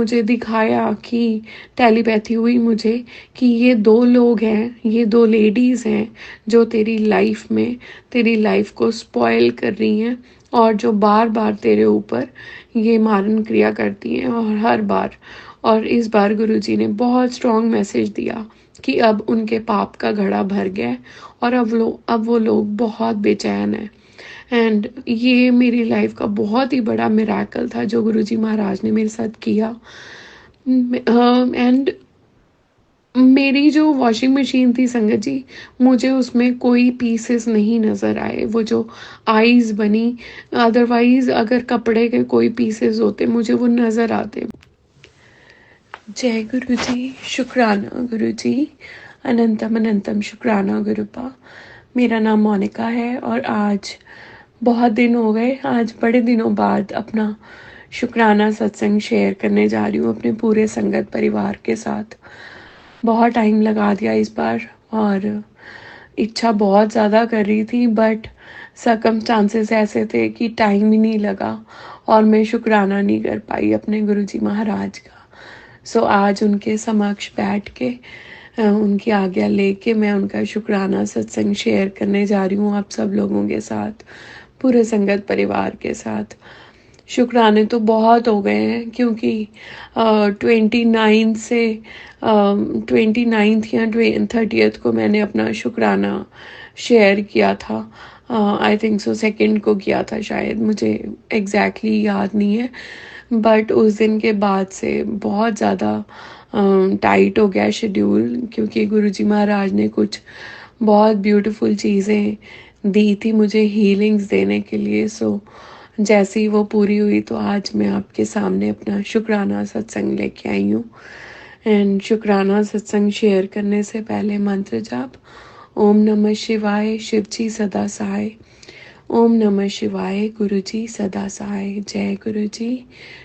मुझे दिखाया कि टेलीपैथी हुई मुझे कि ये 2 लोग हैं, ये 2 लेडीज़ हैं जो तेरी लाइफ में तेरी लाइफ को स्पॉइल कर रही हैं और जो बार-बार तेरे ऊपर ये मारन क्रिया करती हैं और हर बार। और इस बार गुरुजी ने बहुत स्ट्रॉन्ग मैसेज दिया कि अब उनके पाप का घड़ा भर गया है और अब वो लोग बहुत बेचैन हैं। एंड ये मेरी लाइफ का बहुत ही बड़ा मिरेकल था जो गुरुजी महाराज ने मेरे साथ किया। एंड मेरी जो वॉशिंग मशीन थी संगत जी, मुझे उसमें कोई पीसेस नहीं नज़र आए, वो जो आईज़ बनी। अदरवाइज़ अगर कपड़े के कोई पीसेस होते मुझे वो नज़र आते। जय गुरु जी, शुक्राना गुरु जी, अनंतम अनंतम शुक्राना गुरुपा। मेरा नाम मोनिका है और आज बहुत दिन हो गए, आज बड़े दिनों बाद अपना शुक्राना सत्संग शेयर करने जा रही हूँ अपने पूरे संगत परिवार के साथ। बहुत टाइम लगा दिया इस बार और इच्छा बहुत ज़्यादा कर रही थी, बट सर्कमस्टांसेस ऐसे थे कि टाइम ही नहीं लगा और मैं शुक्राना नहीं कर पाई अपने गुरुजी महाराज का। सो आज उनके समक्ष बैठ के उनकी आज्ञा लेके मैं उनका शुक्राना सत्संग शेयर करने जा रही हूँ आप सब लोगों के साथ, पूरे संगत परिवार के साथ। शुक्राने तो बहुत हो गए हैं क्योंकि 29 से 29 या 30th को मैंने अपना शुक्राना शेयर किया था। आई थिंक सो 2nd को किया था शायद, मुझे एग्जैक्टली याद नहीं है। बट उस दिन के बाद से बहुत ज़्यादा टाइट हो गया शेड्यूल क्योंकि गुरुजी महाराज ने कुछ बहुत ब्यूटीफुल चीज़ें दी थी मुझे हीलिंग्स देने के लिए। सो जैसे ही वो पूरी हुई तो आज मैं आपके सामने अपना शुक्राना सत्संग लेके आई हूँ। एंड शुक्राना सत्संग शेयर करने से पहले मंत्र जाप, ओम नमः शिवाय, शिव जी सदा सहाय। ओम नमः शिवाय, गुरु जी सदा सहाय। जय गुरु जी,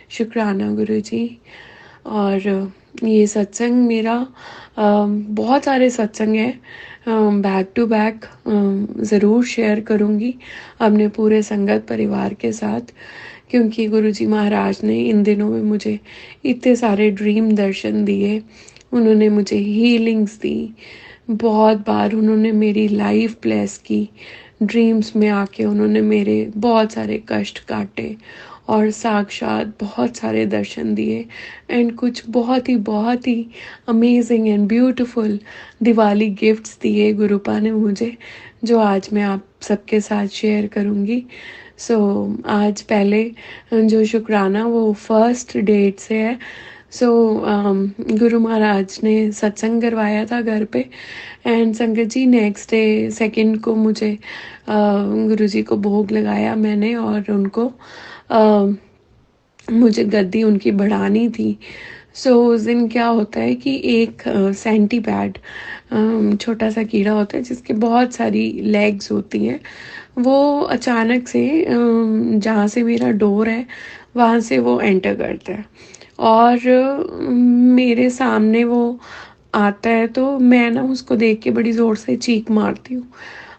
शुक्राना गुरु जी। और ये सत्संग मेरा बहुत सारे सत्संग हैं, बैक टू बैक ज़रूर शेयर करूँगी अपने पूरे संगत परिवार के साथ क्योंकि गुरुजी महाराज ने इन दिनों में मुझे इतने सारे ड्रीम दर्शन दिए, उन्होंने मुझे हीलिंग्स दी, बहुत बार उन्होंने मेरी लाइफ ब्लेस की, ड्रीम्स में आके उन्होंने मेरे बहुत सारे कष्ट काटे और साक्षात बहुत सारे दर्शन दिए एंड कुछ बहुत ही amazing and beautiful Diwali gifts दिए गुरुपा ने मुझे, जो आज मैं आप सबके साथ शेयर करूँगी। सो आज पहले जो शुक्राना वो 1st डेट से है। सो गुरु महाराज ने सत्संग करवाया था घर पे एंड संगत जी नेक्स्ट डे 2nd को मुझे गुरुजी को भोग लगाया मैंने और उनको मुझे गद्दी उनकी बढ़ानी थी। सो उस दिन क्या होता है कि एक सेंटीपैड छोटा सा कीड़ा होता है जिसके बहुत सारी लेग्स होती हैं, वो अचानक से जहाँ से मेरा डोर है वहाँ से वो एंटर करता है और मेरे सामने वो आता है तो मैं ना उसको देख के बड़ी ज़ोर से चीख मारती हूँ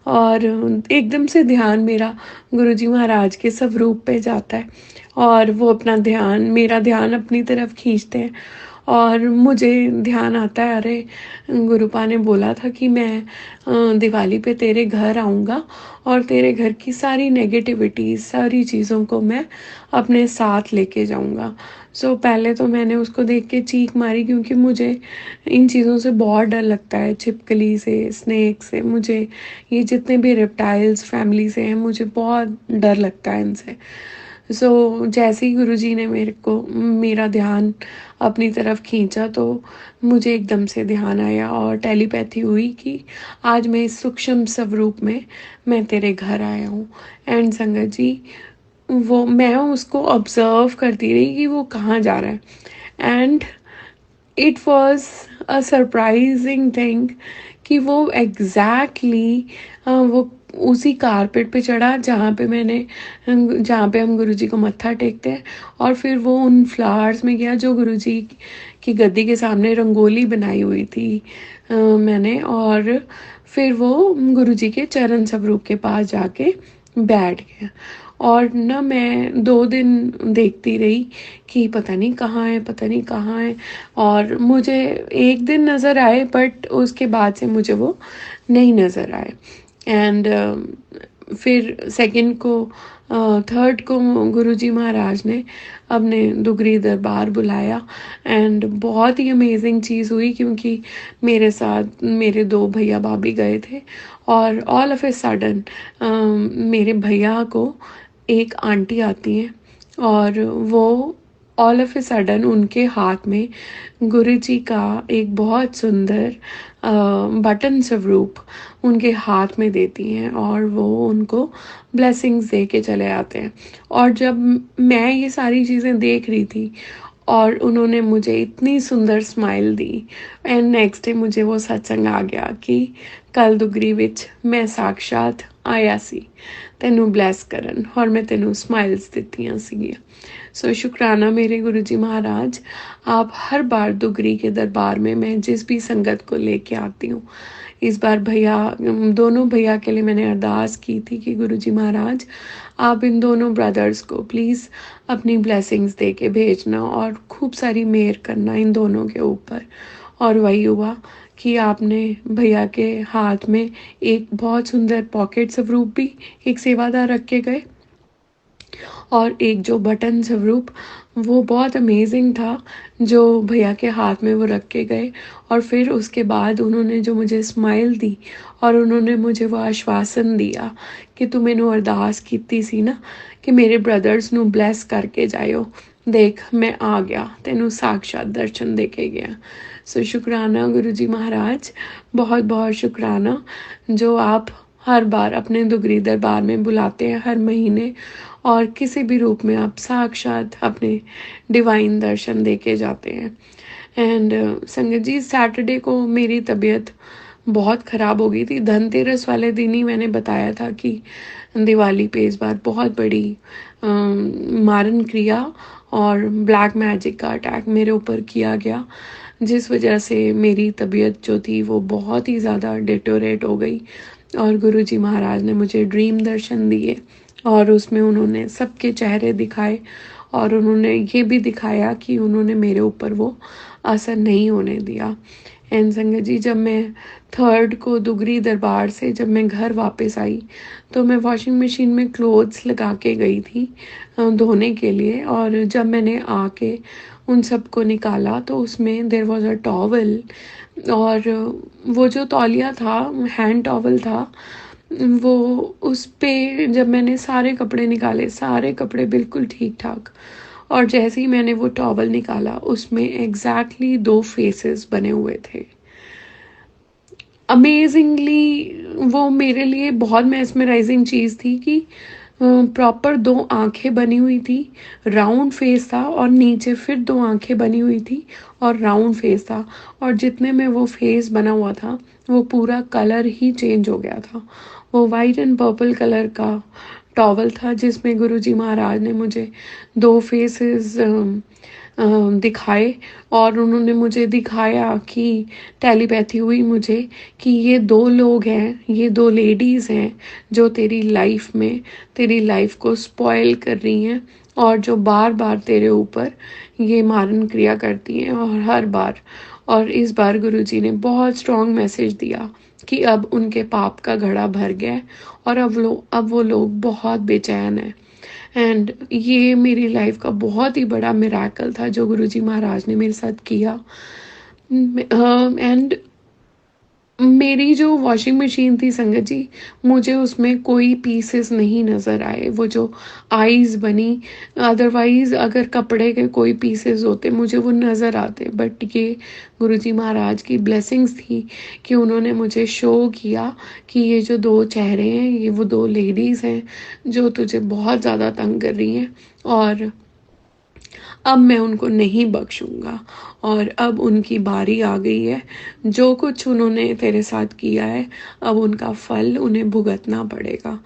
और एकदम से ध्यान मेरा गुरुजी महाराज के स्वरूप पे जाता है और वो अपना ध्यान मेरा ध्यान अपनी तरफ खींचते हैं और मुझे ध्यान आता है, अरे गुरुपा ने बोला था कि मैं दिवाली पे तेरे घर आऊँगा और तेरे घर की सारी नेगेटिविटी सारी चीज़ों को मैं अपने साथ लेके जाऊँगा। सो पहले तो मैंने उसको देख के चीख मारी क्योंकि मुझे इन चीज़ों से बहुत डर लगता है, छिपकली से, स्नेक से, मुझे ये जितने भी रेप्टाइल्स फैमिली से हैं मुझे बहुत डर लगता है इनसे। सो जैसे ही गुरुजी ने मेरे को मेरा ध्यान अपनी तरफ खींचा तो मुझे एकदम से ध्यान आया और टेलीपैथी हुई कि आज मैं इस सूक्ष्म स्वरूप में मैं तेरे घर आया हूँ। एंड संगत जी वो मैं उसको ऑब्जर्व करती रही कि वो कहाँ जा रहा है and it was a surprising thing कि वो एग्जैक्टली वो उसी कारपेट पे चढ़ा जहाँ पे हम गुरुजी को मत्था टेकते हैं और फिर वो उन फ्लावर्स में गया जो गुरुजी की गद्दी के सामने रंगोली बनाई हुई थी मैंने, और फिर वो गुरुजी के चरण स्वरूप के पास जाके बैठ गया और ना मैं 2 दिन देखती रही कि पता नहीं कहाँ है, पता नहीं कहाँ है, और मुझे 1 दिन नज़र आए बट उसके बाद से मुझे वो नहीं नज़र आए। एंड फिर सेकंड को थर्ड को गुरुजी महाराज ने अपने दुगरी दरबार बुलाया एंड बहुत ही अमेजिंग चीज़ हुई, क्योंकि मेरे साथ मेरे 2 भैया भाभी गए थे और ऑल ऑफ ए सडन मेरे भैया को एक आंटी आती है और वो ऑल ऑफ ए सडन उनके हाथ में गुरुजी का एक बहुत सुंदर बटन स्वरूप उनके हाथ में देती हैं और वो उनको ब्लेसिंग्स दे के चले आते हैं। और जब मैं ये सारी चीज़ें देख रही थी और उन्होंने मुझे इतनी सुंदर smile the and next day मुझे वो सत्संग आ गया कि कल दुगरी विच मैं साक्षात आया सी तेनू ब्लैस करन और मैं तेनू स्माइल्स दित्तियां सीगियां। सो शुक्राना मेरे गुरुजी महाराज, आप हर बार दुगरी के दरबार में मैं जिस भी संगत को लेके आती हूँ, इस बार भैया दोनों भैया के लिए मैंने अरदास की थी कि गुरुजी महाराज आप इन दोनों ब्रदर्स को प्लीज़ अपनी ब्लेसिंग्स दे के भेजना और खूब सारी मेहर करना इन दोनों के ऊपर। और वही हुआ कि आपने भैया के हाथ में एक बहुत सुंदर पॉकेट स्वरूप भी एक सेवादार रख के गए और एक जो बटन स्वरूप वो बहुत अमेजिंग था जो भैया के हाथ में वो रख के गए। और फिर उसके बाद उन्होंने जो मुझे स्माइल दी और उन्होंने मुझे वो आश्वासन दिया कि तू मैनू अरदास कीती सी ना कि मेरे ब्रदर्स नू ब्लैस करके जायो, देख मैं आ गया, तेनू साक्षात दर्शन दे के गया। सो शुक्राना गुरुजी महाराज, बहुत बहुत शुक्राना जो आप हर बार अपने दुगरी दरबार में बुलाते हैं हर महीने और किसी भी रूप में आप साक्षात अपने डिवाइन दर्शन दे के जाते हैं। एंड संगत जी, सैटरडे को मेरी तबीयत बहुत ख़राब हो गई थी। धनतेरस वाले दिन ही मैंने बताया था कि दिवाली पे इस बार बहुत बड़ी मारन क्रिया और ब्लैक मैजिक का अटैक मेरे ऊपर किया गया, जिस वजह से मेरी तबीयत जो थी वो बहुत ही ज़्यादा डिटोरेट हो गई। और गुरुजी महाराज ने मुझे ड्रीम दर्शन दिए और उसमें उन्होंने सबके चेहरे दिखाए और उन्होंने ये भी दिखाया कि उन्होंने मेरे ऊपर वो असर नहीं होने दिया। एंड संगत जी, जब मैं थर्ड को दुगरी दरबार से जब मैं घर वापस आई तो मैं वॉशिंग मशीन में क्लोथ्स लगा के गई थी धोने के लिए, और जब मैंने आके उन सबको निकाला तो उसमें देयर वाज अ टॉवल, और वो जो तौलिया था हैंड टॉवल था, वो उस पे जब मैंने सारे कपड़े निकाले, सारे कपड़े बिल्कुल ठीक ठाक, और जैसे ही मैंने वो टॉवल निकाला उसमें एग्जैक्टली 2 फेसेस बने हुए थे। अमेजिंगली वो मेरे लिए बहुत मेस्मराइजिंग चीज़ थी कि प्रॉपर 2 आंखें बनी हुई थी, राउंड फेस था और नीचे फिर 2 आंखें बनी हुई थी और राउंड फेस था, और जितने में वो फेस बना हुआ था वो पूरा कलर ही चेंज हो गया था। वो वाइट एंड पर्पल कलर का टॉवल था जिसमें गुरुजी महाराज ने मुझे 2 फेसेस दिखाए और उन्होंने मुझे दिखाया कि टेलीपैथी हुई मुझे कि ये 2 लोग हैं, ये 2 लेडीज़ हैं जो तेरी लाइफ में तेरी लाइफ को स्पॉइल कर रही हैं और जो बार बार तेरे ऊपर ये मारन क्रिया करती हैं और हर बार। और इस बार गुरुजी ने बहुत स्ट्रॉन्ग मैसेज दिया कि अब उनके पाप का घड़ा भर गया है और अब वो लोग बहुत बेचैन हैं। एंड ये मेरी लाइफ का बहुत ही बड़ा मिराकल था जो गुरुजी महाराज ने मेरे साथ किया। एंड मेरी जो वॉशिंग मशीन थी संगत जी, मुझे उसमें कोई पीसेस नहीं नज़र आए, वो जो आईज बनी, अदरवाइज अगर कपड़े के कोई पीसेस होते मुझे वो नज़र आते, बट ये गुरुजी महाराज की ब्लेसिंग्स थी कि उन्होंने मुझे शो किया कि ये जो 2 चेहरे हैं ये वो 2 लेडीज़ हैं जो तुझे बहुत ज़्यादा तंग कर रही हैं और अब मैं उनको नहीं बख्शूंगा और अब उनकी बारी आ गई है। जो कुछ उन्होंने तेरे साथ किया है अब उनका फल उन्हें भुगतना पड़ेगा।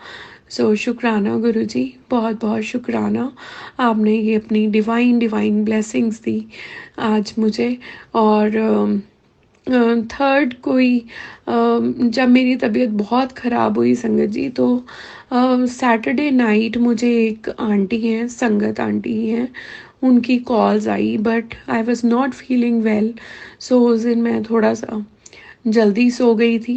सो शुक्राना गुरुजी, बहुत बहुत शुक्राना, आपने ये अपनी डिवाइन डिवाइन ब्लेसिंग्स दी आज मुझे। और थर्ड कोई जब मेरी तबीयत बहुत ख़राब हुई संगत जी, तो सैटरडे नाइट मुझे एक आंटी हैं, संगत आंटी ही हैं, उनकी कॉल्स आई, but I was not feeling well. So उस दिन मैं थोड़ा सा जल्दी सो गई थी।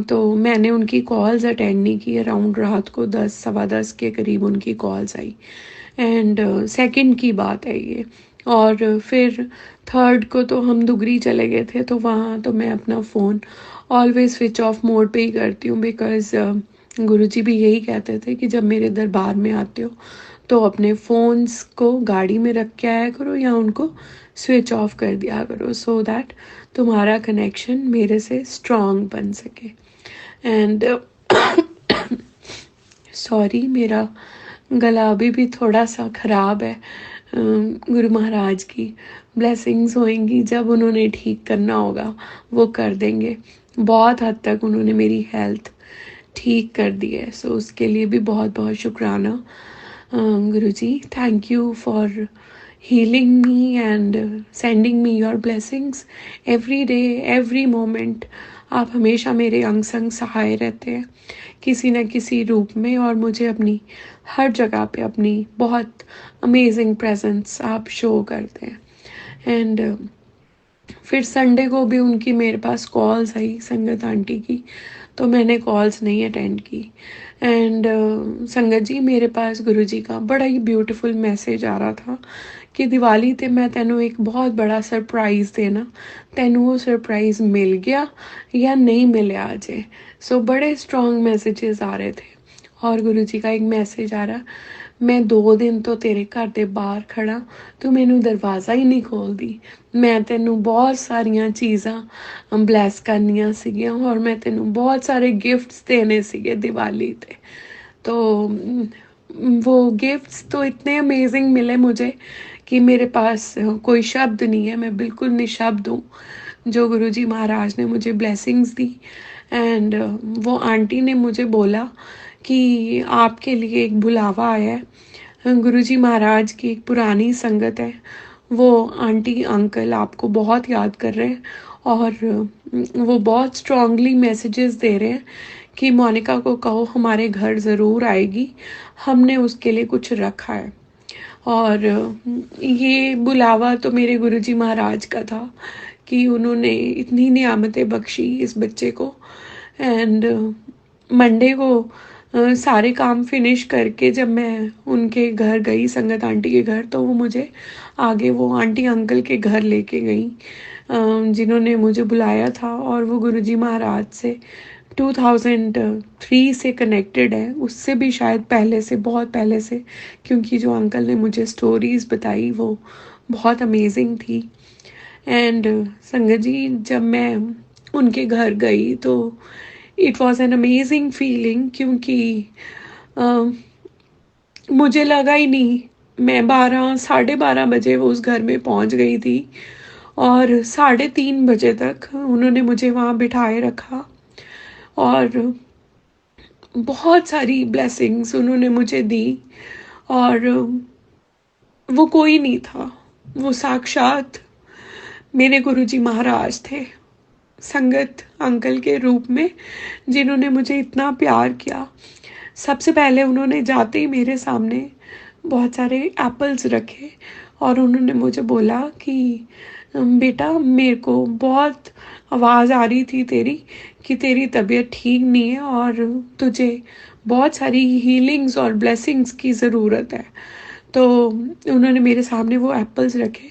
तो मैंने उनकी कॉल्स अटेंड नहीं की। अराउंड रात को 10 सवा 10 के करीब उनकी कॉल्स आई, एंड सेकंड की बात है ये। और फिर थर्ड को तो हम दुगरी चले गए थे, तो वहाँ तो मैं अपना phone always switch off mode पे ही करती हूँ, बिकॉज़ गुरुजी भी यही कहते थे कि जब मेरे दरबार में आते हो तो अपने फ़ोन्स को गाड़ी में रख के आया करो या उनको स्विच ऑफ कर दिया करो, सो दैट तुम्हारा कनेक्शन मेरे से स्ट्रॉन्ग बन सके। एंड सॉरी, मेरा गला अभी भी थोड़ा सा ख़राब है। गुरु महाराज की ब्लेसिंग्स होएंगी, जब उन्होंने ठीक करना होगा वो कर देंगे। बहुत हद तक उन्होंने मेरी हेल्थ ठीक कर दी है, सो उसके लिए भी बहुत बहुत शुक्राना। Guruji, thank you for healing me and sending me your blessings every day, every moment। आप हमेशा मेरे अंग संग सहाय रहते हैं किसी न किसी रूप में, और मुझे अपनी हर जगह पे अपनी बहुत अमेजिंग प्रेजेंस आप शो करते हैं। एंड फिर संडे को भी उनकी मेरे पास कॉल्स आई, संगत आंटी की, तो मैंने कॉल्स नहीं अटेंड की। एंड संगत जी, मेरे पास गुरुजी का बड़ा ही ब्यूटीफुल मैसेज आ रहा था कि दिवाली ते मैं तेनों एक बहुत बड़ा सरप्राइज़ देना, तेनों वो सरप्राइज़ मिल गया या नहीं मिले अजे। सो बड़े स्ट्रॉन्ग मैसेजेस आ रहे थे, और गुरुजी का एक मैसेज आ रहा, मैं 2 दिन तो तेरे घर ਦੇ ਬਾਹਰ ਖੜਾ, ਤੂੰ ਮੈਨੂੰ ਦਰਵਾਜ਼ਾ ਹੀ ਨਹੀਂ ਖੋਲਦੀ। ਮੈਂ ਤੈਨੂੰ ਬਹੁਤ ਸਾਰੀਆਂ ਚੀਜ਼ਾਂ ਬਲੈਸ ਕਰਨੀਆਂ ਸੀਗੀਆਂ, और मैं ਤੈਨੂੰ बहुत सारे गिफ्ट्स देने ਸੀਗੇ दिवाली पे। तो वो गिफ्ट्स तो इतने अमेजिंग मिले मुझे कि मेरे पास कोई शब्द नहीं है, मैं बिल्कुल निशब्द हूँ। जो गुरुजी महाराज ने मुझे ब्लेसिंग्स दी, एंड वो आंटी ने मुझे बोला कि आपके लिए एक बुलावा आया है। गुरुजी महाराज की एक पुरानी संगत है, वो आंटी अंकल आपको बहुत याद कर रहे हैं, और वो बहुत स्ट्रांगली मैसेजेस दे रहे हैं कि मोनिका को कहो हमारे घर ज़रूर आएगी, हमने उसके लिए कुछ रखा है। और ये बुलावा तो मेरे गुरुजी महाराज का था कि उन्होंने इतनी नियामतें बख्शी इस बच्चे को। एंड मंडे को सारे काम फिनिश करके जब मैं उनके घर गई, संगत आंटी के घर, तो वो मुझे आगे वो आंटी अंकल के घर लेके गई जिन्होंने मुझे बुलाया था, और वो गुरुजी महाराज से 2003 से कनेक्टेड है, उससे भी शायद पहले से, बहुत पहले से, क्योंकि जो अंकल ने मुझे स्टोरीज़ बताई वो बहुत अमेजिंग थी। एंड संगत जी, जब मैं उनके घर गई तो it was an amazing feeling, क्योंकि मुझे लगा ही नहीं, मैं 12 साढ़े 12 बजे वो उस घर में पहुंच गई थी, और 3:30 बजे तक उन्होंने मुझे वहाँ बिठाए रखा, और बहुत सारी ब्लेसिंग्स उन्होंने मुझे दी। और वो कोई नहीं था, वो साक्षात मेरे गुरुजी महाराज थे, संगत अंकल के रूप में, जिन्होंने मुझे इतना प्यार किया। सबसे पहले उन्होंने जाते ही मेरे सामने बहुत सारे एप्पल्स रखे, और उन्होंने मुझे बोला कि बेटा, मेरे को बहुत आवाज़ आ रही थी तेरी कि तेरी तबीयत ठीक नहीं है और तुझे बहुत सारी हीलिंग्स और ब्लेसिंग्स की ज़रूरत है। तो उन्होंने मेरे सामने वो एप्पल्स रखे,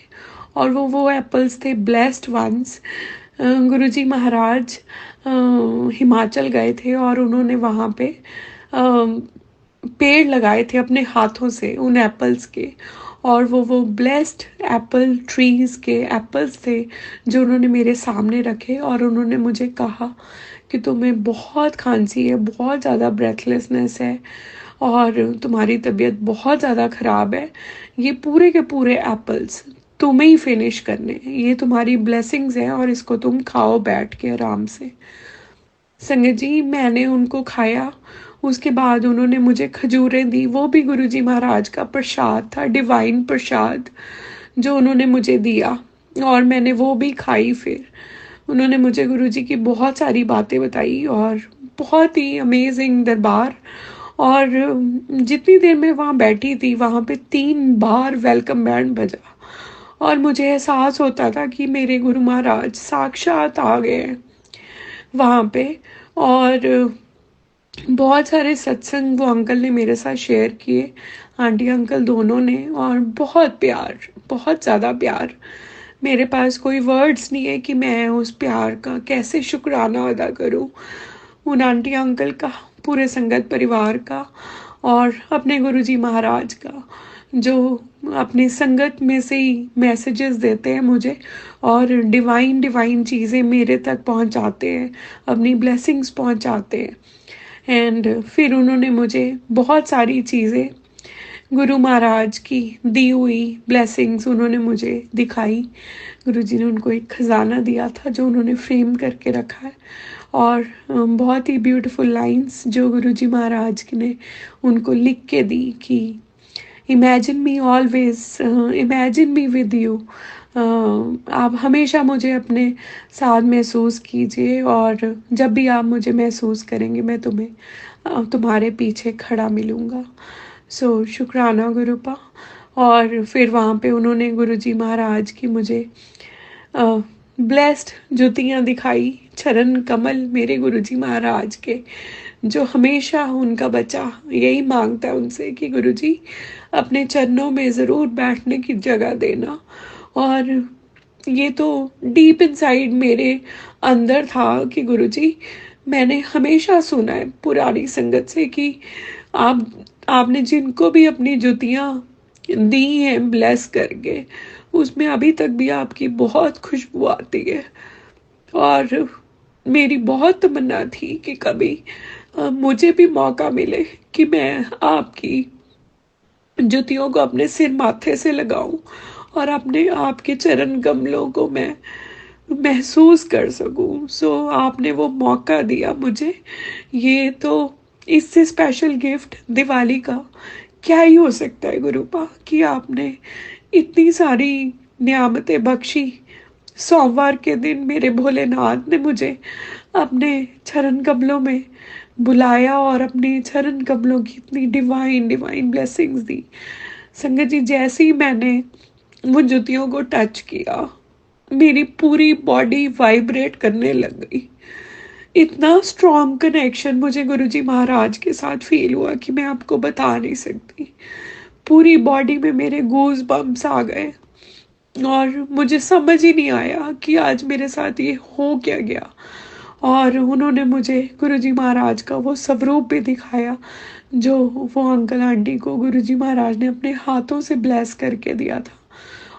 और वो एप्पल्स थे ब्लेस्ड वंस। गुरुजी महाराज हिमाचल गए थे, और उन्होंने वहाँ पे पेड़ लगाए थे अपने हाथों से उन एप्पल्स के, और वो ब्लेस्ड एप्पल ट्रीज़ के एप्पल्स थे जो उन्होंने मेरे सामने रखे। और उन्होंने मुझे कहा कि तुम्हें बहुत खांसी है, बहुत ज़्यादा ब्रेथलेसनेस है, और तुम्हारी तबीयत बहुत ज़्यादा ख़राब है, ये पूरे के पूरे एप्पल्स तुम्हें ही फिनिश करने हैं, ये तुम्हारी ब्लेसिंग्स हैं, और इसको तुम खाओ बैठ के आराम से। संगत जी, मैंने उनको खाया, उसके बाद उन्होंने मुझे खजूरें दी, वो भी गुरुजी महाराज का प्रसाद था, डिवाइन प्रसाद जो उन्होंने मुझे दिया, और मैंने वो भी खाई। फिर उन्होंने मुझे गुरुजी की बहुत सारी बातें बताई और बहुत ही अमेजिंग दरबार। और जितनी देर मैं वहाँ बैठी थी वहाँ पे 3 बार वेलकम बैंड बजा और मुझे एहसास होता था कि मेरे गुरु महाराज साक्षात आ गए हैं वहाँ पे। और बहुत सारे सत्संग वो अंकल ने मेरे साथ शेयर किए, आंटी अंकल दोनों ने, और बहुत प्यार, बहुत ज़्यादा प्यार। मेरे पास कोई वर्ड्स नहीं है कि मैं उस प्यार का कैसे शुक्राना अदा करूं, उन आंटी अंकल का, पूरे संगत परिवार का और अपने गुरुजी महाराज का, जो अपनी संगत में से ही मैसेजेस देते हैं मुझे और डिवाइन डिवाइन चीज़ें मेरे तक पहुंचाते हैं, अपनी ब्लेसिंग्स पहुंचाते हैं। एंड फिर उन्होंने मुझे बहुत सारी चीज़ें, गुरु महाराज की दी हुई ब्लेसिंग्स उन्होंने मुझे दिखाई। गुरुजी ने उनको एक खजाना दिया था जो उन्होंने फ्रेम करके रखा है, और बहुत ही ब्यूटीफुल लाइंस जो गुरुजी महाराज ने उनको लिख के दी कि imagine me always, imagine me with you. आप हमेशा मुझे अपने साथ महसूस कीजिए और जब भी आप मुझे महसूस करेंगे मैं तुम्हें तुम्हारे पीछे खड़ा मिलूँगा। सो शुक्राना गुरुपा। और फिर वहाँ पे उन्होंने गुरुजी महाराज की मुझे ब्लेस्ड जुतियाँ दिखाई, चरण कमल मेरे गुरुजी महाराज के, जो हमेशा उनका बच्चा यही मांगता है उनसे कि गुरुजी अपने चरणों में ज़रूर बैठने की जगह देना। और ये तो डीप इनसाइड मेरे अंदर था कि गुरुजी, मैंने हमेशा सुना है पुरानी संगत से कि आपने जिनको भी अपनी जुतियाँ दी हैं ब्लेस करके, उसमें अभी तक भी आपकी बहुत खुशबू आती है। और मेरी बहुत तमन्ना थी कि कभी मुझे भी मौका मिले कि मैं आपकी जुतियों को अपने सिर माथे से लगाऊं और अपने आपके चरण कमलों को मैं महसूस कर सकूं। सो आपने वो मौका दिया मुझे। ये तो इससे स्पेशल गिफ्ट दिवाली का क्या ही हो सकता है गुरुपा, कि आपने इतनी सारी नियामतें बख्शी। सोमवार के दिन मेरे भोलेनाथ ने मुझे अपने चरण कमलों में बुलाया और अपने चरण कमलों की इतनी डिवाइन डिवाइन ब्लेसिंग्स दी। संगत जी, जैसे ही मैंने वो जुतियों को टच किया मेरी पूरी बॉडी वाइब्रेट करने लग गई। इतना स्ट्रॉन्ग कनेक्शन मुझे गुरुजी महाराज के साथ फील हुआ कि मैं आपको बता नहीं सकती। पूरी बॉडी में मेरे गूज बम्प्स आ गए और मुझे समझ ही नहीं आया कि आज मेरे साथ ये हो क्या गया। और उन्होंने मुझे गुरुजी महाराज का वो स्वरूप भी दिखाया जो वो अंकल आंटी को गुरुजी महाराज ने अपने हाथों से ब्लेस करके दिया था।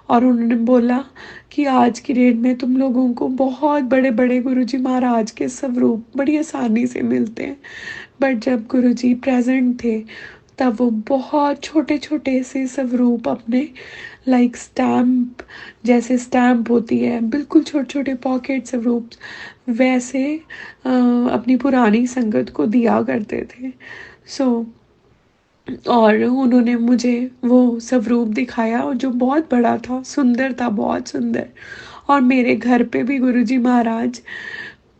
और उन्होंने बोला कि आज की डेट में तुम लोगों को बहुत बड़े बड़े गुरुजी महाराज के स्वरूप बड़ी आसानी से मिलते हैं, बट जब गुरुजी प्रेजेंट थे तब वो बहुत छोटे छोटे से स्वरूप अपने, लाइक स्टैम्प, जैसे स्टैम्प होती है बिल्कुल छोटे छोटे पॉकेट स्वरूप, वैसे अपनी पुरानी संगत को दिया करते थे। सो और उन्होंने मुझे वो स्वरूप दिखाया और जो बहुत बड़ा था, सुंदर था, बहुत सुंदर। और मेरे घर पे भी गुरुजी महाराज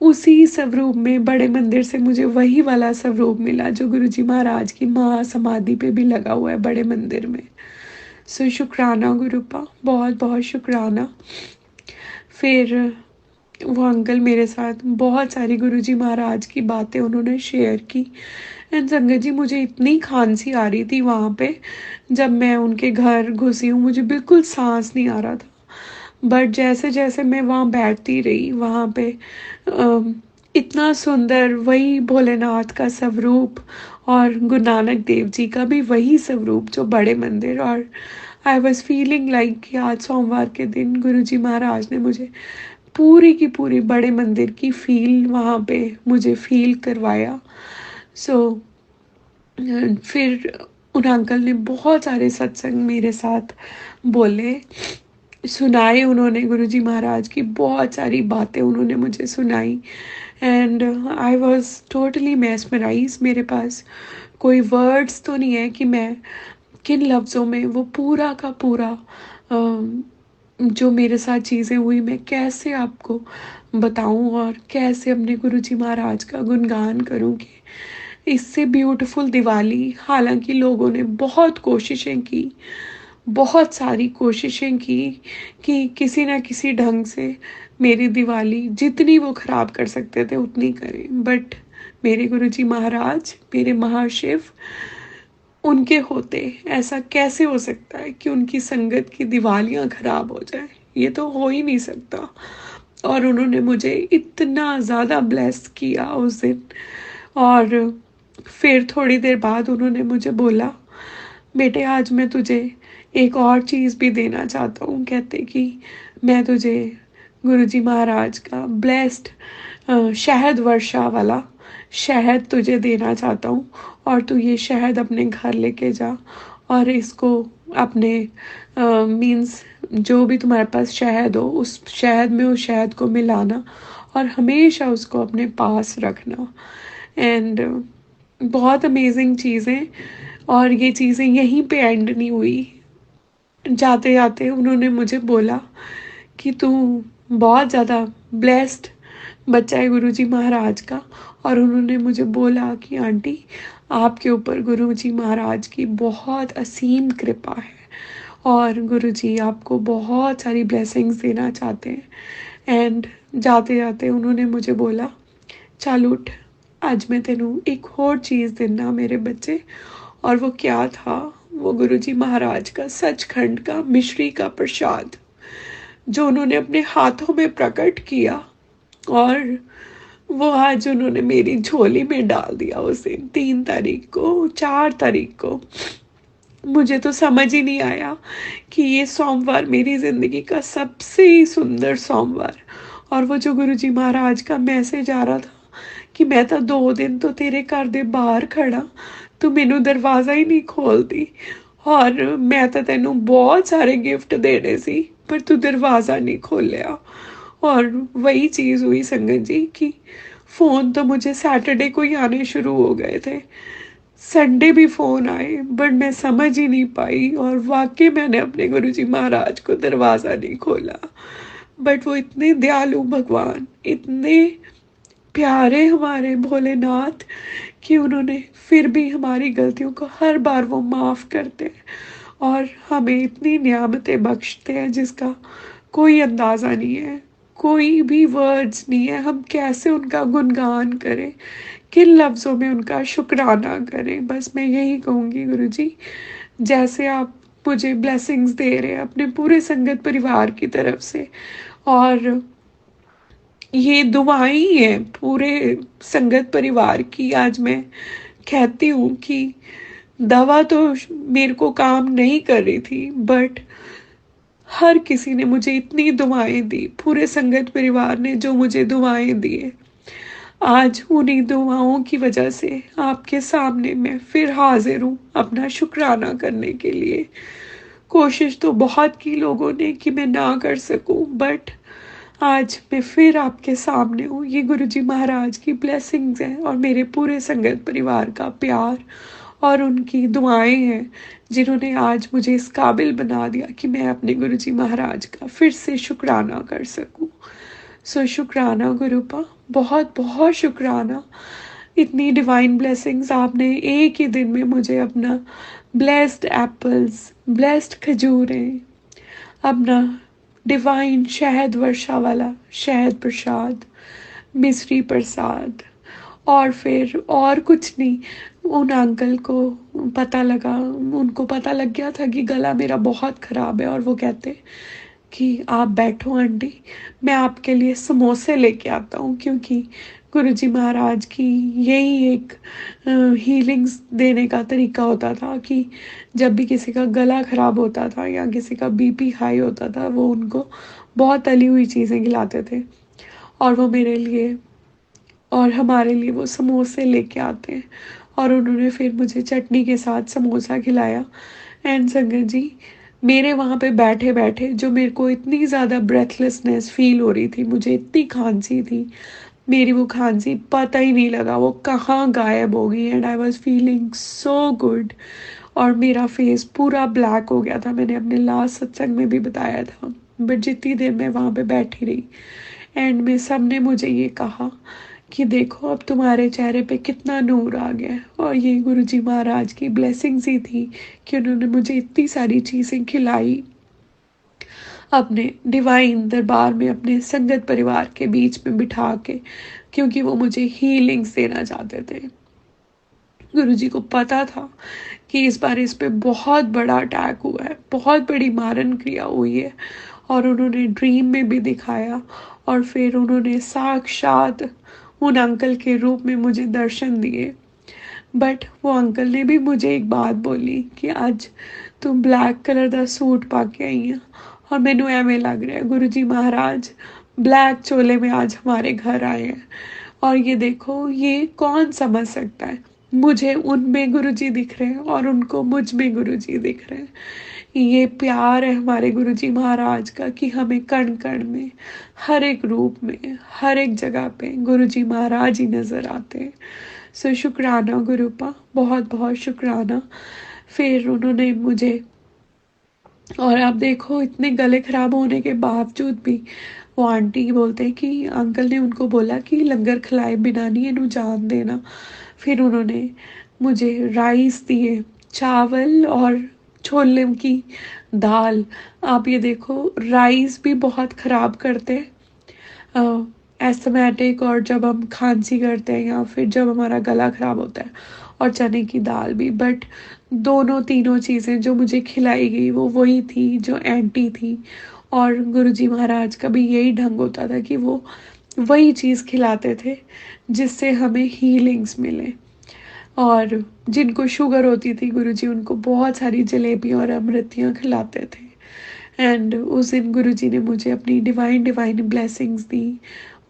उसी स्वरूप में, बड़े मंदिर से मुझे वही वाला स्वरूप मिला जो गुरुजी महाराज की महा समाधि पे भी लगा हुआ है बड़े मंदिर में। सो शुक्राना गुरुपा, बहुत बहुत शुक्राना। फिर वो अंकल मेरे साथ बहुत सारी गुरुजी महाराज की बातें उन्होंने शेयर की। एंड संगत जी, मुझे इतनी खांसी आ रही थी वहाँ पे, जब मैं उनके घर घुसी हूँ मुझे बिल्कुल सांस नहीं आ रहा था। बट जैसे जैसे मैं वहाँ बैठती रही वहाँ पे इतना सुंदर वही भोलेनाथ का स्वरूप और गुरु नानक देव जी का भी वही स्वरूप जो बड़े मंदिर। और आई वॉज फीलिंग लाइक कि आज सोमवार के दिन गुरुजी महाराज ने मुझे पूरी की पूरी बड़े मंदिर की फील वहाँ पे मुझे फील करवाया। सो फिर उन अंकल ने बहुत सारे सत्संग मेरे साथ बोले, सुनाए उन्होंने, गुरुजी महाराज की बहुत सारी बातें उन्होंने मुझे सुनाई। And I was totally mesmerise. मेरे पास कोई वर्ड्स तो नहीं है कि मैं किन लफ्ज़ों में वो पूरा का पूरा जो मेरे साथ चीज़ें हुई मैं कैसे आपको बताऊं और कैसे अपने गुरुजी महाराज का गुणगान करूं कि इससे ब्यूटीफुल दिवाली, हालांकि लोगों ने बहुत कोशिशें की, बहुत सारी कोशिशें की कि किसी ना किसी ढंग से मेरी दिवाली जितनी वो खराब कर सकते थे उतनी करें, बट मेरे गुरुजी महाराज, मेरे महाशिव, उनके होते ऐसा कैसे हो सकता है कि उनकी संगत की दिवालियां खराब हो जाए? ये तो हो ही नहीं सकता। और उन्होंने मुझे इतना ज़्यादा ब्लेस किया उस दिन। और फिर थोड़ी देर बाद उन्होंने मुझे बोला, बेटे आज मैं तुझे एक और चीज़ भी देना चाहता हूँ। कहते कि मैं तुझे गुरुजी महाराज का ब्लेस्ड शहद वर्षा वाला शहद तुझे देना चाहता हूँ, और तू ये शहद अपने घर लेके जा और इसको अपने मीन्स जो भी तुम्हारे पास शहद हो उस शहद में उस शहद को मिलाना और हमेशा उसको अपने पास रखना। एंड बहुत अमेजिंग चीज़ें। और ये चीज़ें यहीं पे एंड नहीं हुई। जाते जाते उन्होंने मुझे बोला कि तू बहुत ज़्यादा ब्लेस्ड बच्चा है गुरुजी महाराज का। और उन्होंने मुझे बोला कि आंटी, आपके ऊपर गुरुजी महाराज की बहुत असीम कृपा है और गुरुजी आपको बहुत सारी ब्लेसिंग्स देना चाहते हैं। एंड जाते जाते उन्होंने मुझे बोला, चल उठ, आज मैं तेनू एक और चीज़ देना मेरे बच्चे। और वो क्या था? वो गुरुजी महाराज का सचखंड का मिश्री का प्रसाद, जो उन्होंने अपने हाथों में प्रकट किया और वो आज उन्होंने मेरी झोली में डाल दिया उस दिन 3 तारीख को, 4 तारीख को। मुझे तो समझ ही नहीं आया कि ये सोमवार मेरी जिंदगी का सबसे ही सुंदर सोमवार। और वो जो गुरुजी महाराज का मैसेज आ रहा था कि मैं तो 2 दिन तो तेरे घर दे बाहर खड़ा, तू मैनू दरवाज़ा ही नहीं खोलती, और मैं तो तेनू बहुत सारे गिफ्ट देने सी पर तू दरवाज़ा नहीं खोलिया। और वही चीज़ हुई संगत जी कि फ़ोन तो मुझे सैटरडे को ही आने शुरू हो गए थे, संडे भी फ़ोन आए, बट मैं समझ ही नहीं पाई और वाकई मैंने अपने गुरुजी महाराज को दरवाज़ा नहीं खोला। बट वो इतने दयालु भगवान, इतने प्यारे हमारे भोलेनाथ कि उन्होंने फिर भी हमारी गलतियों को हर बार वो माफ़ करते हैं और हमें इतनी नियामतें बख्शते हैं जिसका कोई अंदाज़ा नहीं है, कोई भी वर्ड्स नहीं है। हम कैसे उनका गुणगान करें, किन लफ्ज़ों में उनका शुक्राना करें। बस मैं यही कहूँगी गुरुजी, जैसे आप मुझे ब्लेसिंग्स दे रहे हैं अपने पूरे संगत परिवार की तरफ से, और ये दुआएं ही हैं पूरे संगत परिवार की। आज मैं कहती हूँ कि दवा तो मेरे को काम नहीं कर रही थी, बट हर किसी ने मुझे इतनी दुआएं दी, पूरे संगत परिवार ने जो मुझे दुआएं दी, आज उन्हीं दुआओं की वजह से आपके सामने मैं फिर हाजिर हूँ अपना शुक्राना करने के लिए। कोशिश तो बहुत की लोगों ने कि मैं ना कर सकूं, बट आज मैं फिर आपके सामने हूँ। ये गुरुजी महाराज की ब्लेसिंग्स हैं और मेरे पूरे संगत परिवार का प्यार और उनकी दुआएं हैं जिन्होंने आज मुझे इस काबिल बना दिया कि मैं अपने गुरुजी महाराज का फिर से शुक्राना कर सकूं। सो शुक्राना गुरुपा, बहुत बहुत शुक्राना। इतनी डिवाइन ब्लेसिंग्स आपने एक ही दिन में मुझे अपना ब्लेस्ड एप्पल्स, ब्लेस्ड खजूरें, अपना डिवाइन शहद वर्षा वाला शहद प्रसाद, मिश्री प्रसाद, और फिर और कुछ नहीं। उन अंकल को पता लगा, उनको पता लग गया था कि गला मेरा बहुत ख़राब है और वो कहते कि आप बैठो आंटी, मैं आपके लिए समोसे लेके आता हूँ, क्योंकि गुरुजी महाराज की यही एक हीलिंग्स देने का तरीका होता था कि जब भी किसी का गला ख़राब होता था या किसी का बीपी हाई होता था वो उनको बहुत तली हुई चीज़ें खिलाते थे। और वो मेरे लिए और हमारे लिए वो समोसे लेके आते हैं, और उन्होंने फिर मुझे चटनी के साथ समोसा खिलाया। एंड संगत जी, मेरे वहाँ पे बैठे बैठे जो मेरे को इतनी ज़्यादा ब्रेथलेसनेस फील हो रही थी, मुझे इतनी खांसी थी, मेरी वो खांसी पता ही नहीं लगा वो कहाँ गायब हो गई। And I was feeling so good और मेरा फेस पूरा ब्लैक हो गया था। मैंने अपने लास्ट सत्संग में भी बताया था बट जितनी देर मैं वहाँ पे बैठी रही, एंड में सबने मुझे ये कहा कि देखो अब तुम्हारे चेहरे पे कितना नूर आ गया है। और ये गुरुजी महाराज की ब्लेसिंग्स ही थी कि उन्होंने मुझे इतनी सारी चीज़ें खिलाई अपने डिवाइन दरबार में, अपने संगत परिवार के बीच में बिठा के, क्योंकि वो मुझे हीलिंग्स देना चाहते थे। गुरुजी को पता था कि इस बार इस पे बहुत बड़ा अटैक हुआ है, बहुत बड़ी मारन क्रिया हुई है, और उन्होंने ड्रीम में भी दिखाया, और फिर उन्होंने साक्षात उन अंकल के रूप में मुझे दर्शन दिए। बट वो अंकल ने भी मुझे एक बात बोली कि आज तुम ब्लैक कलर का सूट पा के आई हैं, और मैनू एवें लग रहा है गुरुजी महाराज ब्लैक चोले में आज हमारे घर आए हैं। और ये देखो, ये कौन समझ सकता है, मुझे उनमें गुरुजी दिख रहे हैं और उनको मुझ में गुरुजी दिख रहे हैं। ये प्यार है हमारे गुरुजी महाराज का कि हमें कण कण में, हर एक रूप में, हर एक जगह पे गुरुजी महाराज ही नज़र आते हैं। सो शुक्राना गुरुपा, बहुत बहुत शुक्राना। फिर उन्होंने मुझे, और आप देखो इतने गले खराब होने के बावजूद भी वो आंटी बोलते हैं कि अंकल ने उनको बोला कि लंगर खिलाए बिना नहीं इन्हू जान देना। फिर उन्होंने मुझे राइस दिए, चावल और छोले की दाल। आप ये देखो, राइस भी बहुत ख़राब करते हैं एस्थमेटिक, और जब हम खांसी करते हैं या फिर जब हमारा गला ख़राब होता है, और चने की दाल भी। बट दोनों तीनों चीज़ें जो मुझे खिलाई गई वो वही थी जो एंटी थी। और गुरुजी महाराज का भी यही ढंग होता था कि वो वही चीज़ खिलाते थे जिससे हमें हीलिंग्स मिले। और जिनको शुगर होती थी गुरुजी उनको बहुत सारी जलेबियाँ और अमृतियाँ खिलाते थे। एंड उस दिन गुरुजी ने मुझे अपनी डिवाइन डिवाइन ब्लेसिंग्स दी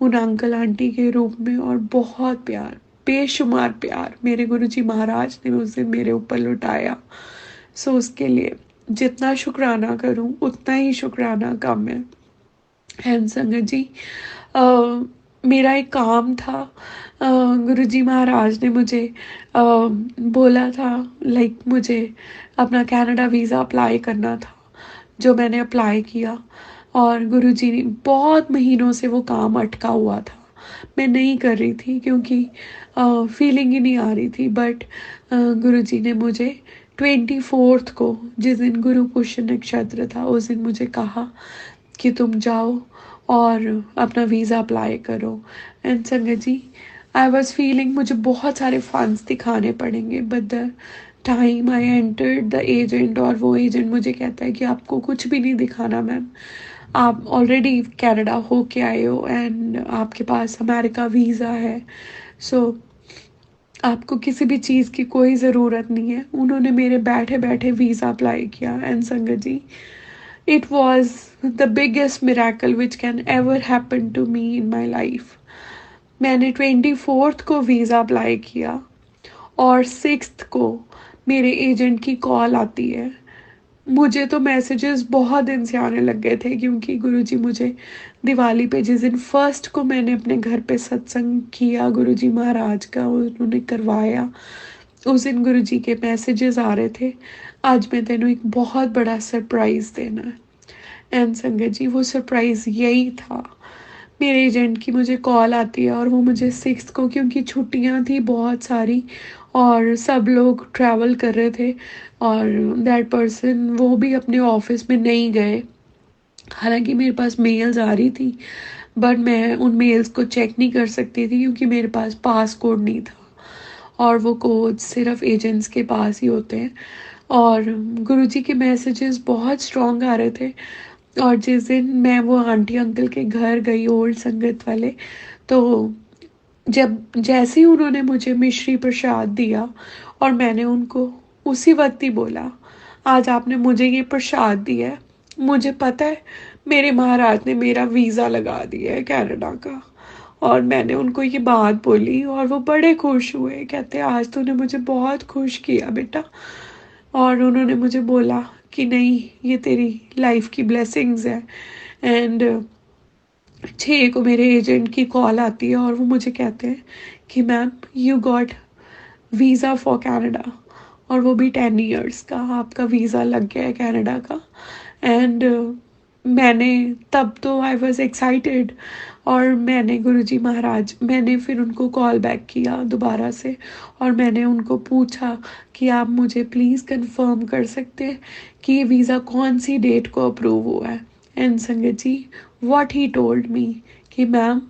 उन अंकल आंटी के रूप में, और बहुत प्यार, बेशुमार प्यार मेरे गुरुजी महाराज ने उस दिन मेरे ऊपर लुटाया। सो उसके लिए जितना शुक्राना करूं उतना ही शुक्राना कम है। एंड संगत जी, अ, मेरा एक काम था, गुरुजी महाराज ने मुझे बोला था, लाइक मुझे अपना कनाडा वीज़ा अप्लाई करना था, जो मैंने अप्लाई किया। और गुरुजी ने बहुत महीनों से वो काम अटका हुआ था, मैं नहीं कर रही थी क्योंकि फीलिंग ही नहीं आ रही थी। बट गुरुजी ने मुझे 24 को, जिस दिन गुरु पुष्य नक्षत्र था, उस दिन मुझे कहा कि तुम जाओ और अपना वीज़ा अप्लाई करो। एंड संगत जी, आई वॉज फीलिंग मुझे बहुत सारे फंड्स दिखाने पड़ेंगे, but the time I entered the agent, और वो एजेंट मुझे कहता है कि आपको कुछ भी नहीं दिखाना मैम, आप ऑलरेडी कनाडा हो के आए हो एंड आपके पास अमेरिका वीज़ा है, सो आपको किसी भी चीज़ की कोई ज़रूरत नहीं है। उन्होंने मेरे बैठे बैठे वीज़ा अप्लाई किया। एंड संगत जी, it was the biggest miracle which can ever happen to me in my life। मैंने 24th को वीज़ा अप्लाई किया और 6th को मेरे एजेंट की कॉल आती है। मुझे तो मैसेजेस बहुत दिन से आने लग गए थे, क्योंकि गुरुजी मुझे दिवाली पे, जिस दिन 1st को मैंने अपने घर पे सत्संग किया गुरुजी महाराज का, उन्होंने करवाया, उस दिन गुरुजी के मैसेजेस आ रहे थे, आज मैं तेनों एक बहुत बड़ा सरप्राइज़ देना है। एंड संगत जी, वो सरप्राइज़ यही था। मेरे एजेंट की मुझे कॉल आती है और वो मुझे 6th को, क्योंकि छुट्टियां थी बहुत सारी और सब लोग ट्रैवल कर रहे थे, और दैट पर्सन वो भी अपने ऑफिस में नहीं गए। हालांकि मेरे पास मेल्स आ रही थी, बट मैं उन मेल्स को चेक नहीं कर सकती थी क्योंकि मेरे पास पास कोड नहीं था, और वो कोड सिर्फ एजेंट्स के पास ही होते हैं। और गुरुजी के मैसेजेस बहुत स्ट्रॉन्ग आ रहे थे। और जिस दिन मैं वो आंटी अंकल के घर गई, ओल्ड संगत वाले, तो जब जैसे ही उन्होंने मुझे मिश्री प्रसाद दिया, और मैंने उनको उसी वक्त ही बोला, आज आपने मुझे ये प्रसाद दिया है, मुझे पता है मेरे महाराज ने मेरा वीज़ा लगा दिया है कनाडा का। और मैंने उनको ये बात बोली और वो बड़े खुश हुए, कहते आज तूने मुझे बहुत खुश किया बेटा। और उन्होंने मुझे बोला कि नहीं, ये तेरी लाइफ की ब्लेसिंग्स है। एंड 6 को मेरे एजेंट की कॉल आती है और वो मुझे कहते हैं कि ma'am you got visa for Canada, और वो भी 10 years का आपका वीज़ा लग गया है कनाडा का। एंड मैंने तब तो आई वॉज एक्साइटेड, और मैंने गुरुजी महाराज, मैंने फिर उनको कॉल बैक किया दोबारा से, और मैंने उनको पूछा कि आप मुझे प्लीज़ कंफर्म कर सकते हैं कि ये वीज़ा कौन सी डेट को अप्रूव हुआ है। एंड संगत जी, व्हाट ही टोल्ड मी कि मैम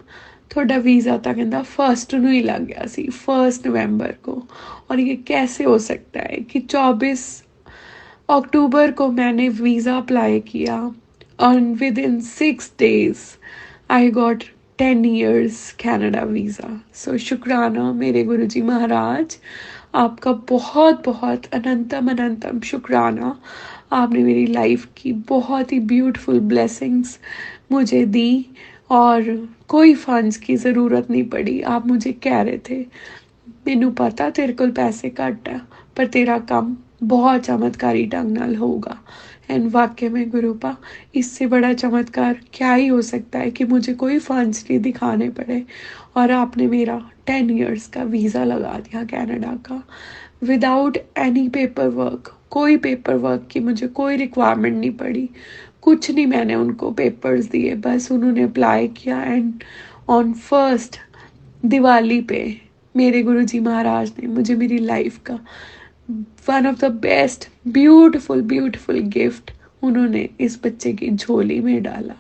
ਤੁਹਾਡਾ वीज़ा ਤਾਂ ਕਹਿੰਦਾ फर्स्ट ਨੂੰ ही लग गया सी, 1 नवंबर को। और ये कैसे हो सकता है कि 24 अक्टूबर को मैंने वीज़ा अप्लाई किया, और within 6 days I got 10 years Canada visa. So शुक्राना मेरे गुरुजी महाराज, आपका बहुत बहुत अनंतम अनंतम शुक्राना। आपने मेरी लाइफ की बहुत ही ब्यूटीफुल ब्लेसिंग्स मुझे दी, और कोई फंड्स की ज़रूरत नहीं पड़ी। आप मुझे कह रहे थे, मैनू पता तेरे को पैसे घट है, पर तेरा काम बहुत चमत्कारी ढंग नाल होगा। एंड वाकई में गुरुपा, इससे बड़ा चमत्कार क्या ही हो सकता है कि मुझे कोई फंड्स नहीं दिखाने पड़े, और आपने मेरा 10 years का वीज़ा लगा दिया कनाडा का, विदाउट एनी पेपर वर्क। कोई पेपर वर्क की मुझे कोई रिक्वायरमेंट नहीं पड़ी, कुछ नहीं मैंने उनको पेपर्स दिए, बस उन्होंने अप्लाई किया। एंड ऑन फर्स्ट दिवाली पे मेरे गुरुजी महाराज ने मुझे मेरी लाइफ का one of the best beautiful beautiful gift उन्होंने इस बच्चे की झोली में डाला।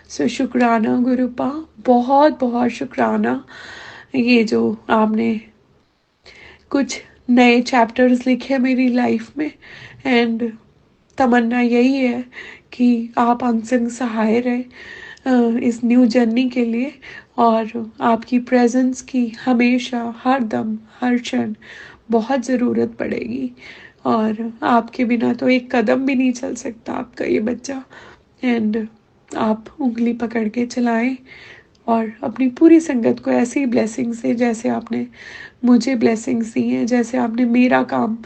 सो शुक्राना गुरुपा, बहुत बहुत शुक्राना। ये जो आपने कुछ नए चैप्टर्स लिखे मेरी लाइफ में, एंड तमन्ना यही है कि आप अनसंग सहाय रहे इस न्यू जर्नी के लिए, और आपकी प्रेजेंस की हमेशा हर दम हर क्षण बहुत ज़रूरत पड़ेगी, और आपके बिना तो एक कदम भी नहीं चल सकता आपका ये बच्चा। एंड आप उंगली पकड़ के चलाएं, और अपनी पूरी संगत को ऐसी ही ब्लेसिंग्स दें जैसे आपने मुझे ब्लेसिंग्स दी हैं, जैसे आपने मेरा काम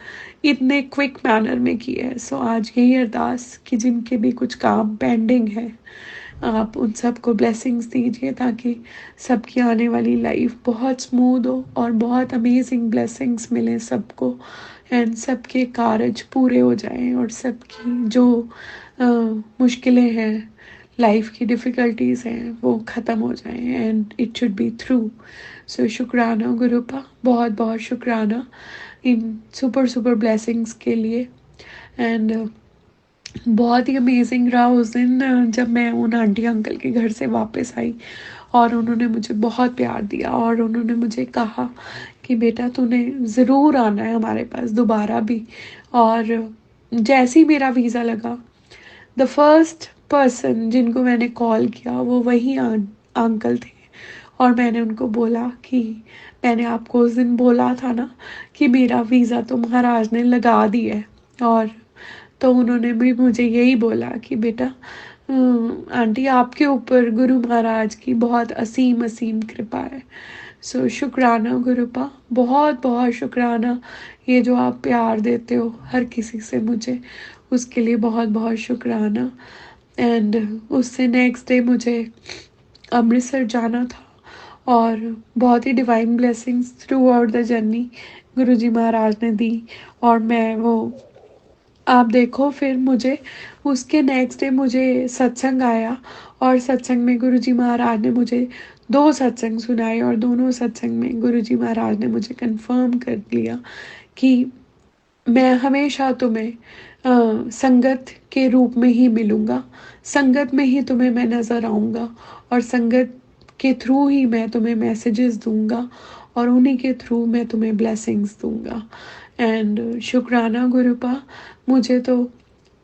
इतने क्विक मैनर में किया है। सो आज यही अरदास कि जिनके भी कुछ काम पेंडिंग है, आप उन सबको ब्लेसिंग्स दीजिए, ताकि सबकी आने वाली लाइफ बहुत स्मूथ हो और बहुत अमेजिंग ब्लेसिंग्स मिले सबको, एंड सबके कारज पूरे हो जाएं, और सबकी जो मुश्किलें हैं, लाइफ की डिफ़िकल्टीज़ हैं, वो ख़त्म हो जाएं, and it should be through. So शुक्राना गुरुपा, बहुत बहुत शुक्राना इन सुपर सुपर ब्लेसिंग्स के लिए। एंड बहुत ही अमेजिंग रहा उस दिन जब मैं उन आंटी अंकल के घर से वापस आई, और उन्होंने मुझे बहुत प्यार दिया, और उन्होंने मुझे कहा कि बेटा तूने ज़रूर आना है हमारे पास दोबारा भी। और जैसे ही मेरा वीज़ा लगा, द फर्स्ट पर्सन जिनको मैंने कॉल किया वो वही अंकल थे, और मैंने उनको बोला कि मैंने आपको उस दिन बोला था ना कि मेरा वीज़ा तो महाराज ने लगा दिया है। और तो उन्होंने भी मुझे यही बोला कि बेटा आंटी, आपके ऊपर गुरु महाराज की बहुत असीम असीम कृपा है। सो शुक्राना गुरुपा, बहुत बहुत शुक्राना। ये जो आप प्यार देते हो हर किसी से मुझे, उसके लिए बहुत बहुत शुक्राना। एंड उससे नेक्स्ट डे मुझे अमृतसर जाना था, और बहुत ही divine blessings throughout the journey Guruji Maharaj ने दी। और मैं वो, आप देखो, फिर मुझे उसके नेक्स्ट डे मुझे सत्संग आया, और सत्संग में गुरुजी महाराज ने मुझे 2 सत्संग सुनाए, और दोनों सत्संग में गुरुजी महाराज ने मुझे कंफर्म कर लिया कि मैं हमेशा तुम्हें संगत के रूप में ही मिलूँगा, संगत में ही तुम्हें मैं नज़र आऊँगा, और संगत के थ्रू ही मैं तुम्हें मैसेजेस दूँगा, और उन्हीं के थ्रू मैं तुम्हें ब्लेसिंग्स दूँगा। एंड शुक्राना गुरुपा, मुझे तो